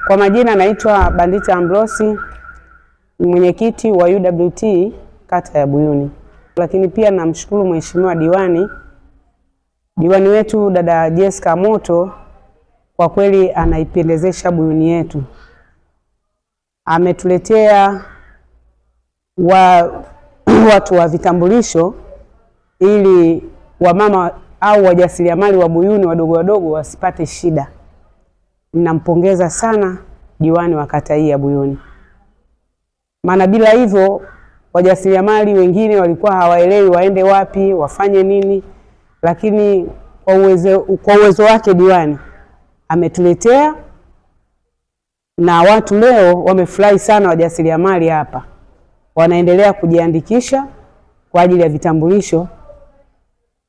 Kwa majina naitwa Bandita Ambrosi, mwenyekiti wa UWT kata ya Buyuni. Lakini pia namshukuru mheshimiwa diwani wetu dada Jessica Moto, kwa kweli anaipendezesha Buyuni yetu. Ametuletea watu wa vitambulisho ili wamama au wajasiriamali wa Buyuni wadogo wasipate shida. Ninampongeza sana diwani wa kata hii ya Buyuni. Maana bila hivyo wajasiriamali wengine walikuwa hawaelewi waende wapi, wafanye nini, lakini kwa uwezo wake diwani ametuletea, na watu leo wamefurahi sana. Wajasiriamali hapa wanaendelea kujiandikisha kwa ajili ya vitambulisho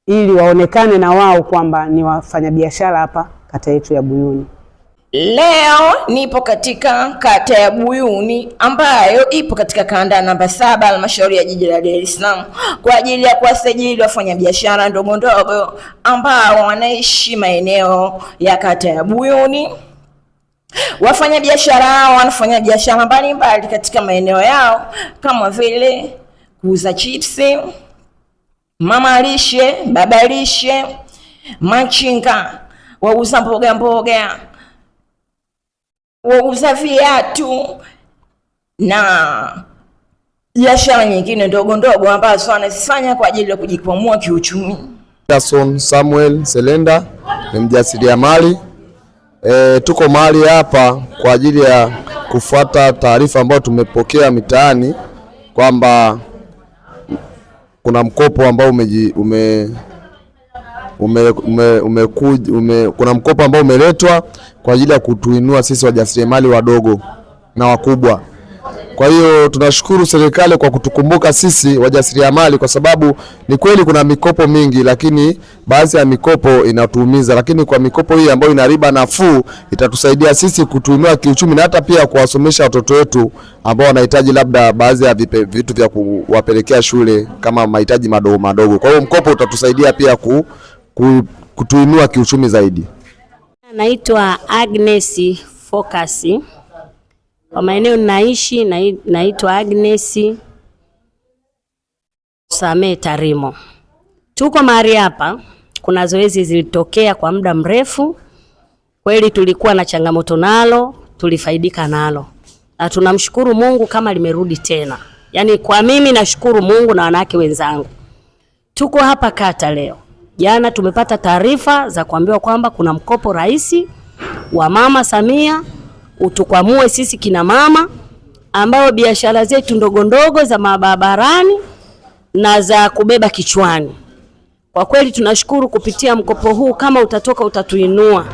ili waonekane na wao kwamba ni wafanyabiashara hapa kata yetu ya Buyuni. Leo nipo katika kata ya Buyuni ambayo ipo katika kanda namba 7 halmashauri ya jiji la Dar es Salaam kwa ajili ya kuwasajili wafanyabiashara ndogo ndogo ambao wanaishi maeneo ya kata ya Buyuni. Wafanyabiashara hao wanafanya biashara mbalimbali katika maeneo yao kama vile kuuza chipsi, mama lishe, baba lishe, machinga, wauza mboga, wauza viatu na biashara nyingine ndogo ndogo ambazo wanazifanya kwa ajili ya kujikwamua kiuchumi. Jason Samuel Selenda ni mjasiriamali. Tuko mahali hapa kwa ajili ya kufuata taarifa ambayo tumepokea mitaani kwamba kuna mkopo ambao kuna mkopo ambao umeletwa kwa ajili ya kutuinua sisi wajasiriamali wadogo na wakubwa. Kwa hiyo tunashukuru serikali kwa kutukumbuka sisi wajasiriamali, kwa sababu ni kweli kuna mikopo mingi, lakini baadhi ya mikopo inatuumiza, lakini kwa mikopo hii ambayo ina riba nafuu itatusaidia sisi kutuinua kiuchumi na hata pia kuwasomesha watoto wetu ambao wanahitaji labda baadhi ya vitu vya kuwapelekea shule kama mahitaji madogo. Kwa hiyo mkopo utatusaidia pia kutuinua kiuchumi zaidi. Naitwa Agnes Focus. Kwa maeneo ninaishi naitwa Agnes Same Tarimo. Tuko mahali hapa, kuna zoezi zilitokea kwa muda mrefu. Kweli tulikuwa na changamoto nalo, tulifaidika nalo. Na tunamshukuru Mungu kama limerudi tena. Yaani kwa mimi nashukuru Mungu na wanawake wenzangu. Tuko hapa kata leo. Jana tumepata taarifa za kuambiwa kwamba kuna mkopo rahisi wa Mama Samia utukwamue sisi kina mama ambao biashara zetu ndogo ndogo za mabarabarani na za kubeba kichwani. Kwa kweli tunashukuru kupitia mkopo huu, kama utatoka utatuinua.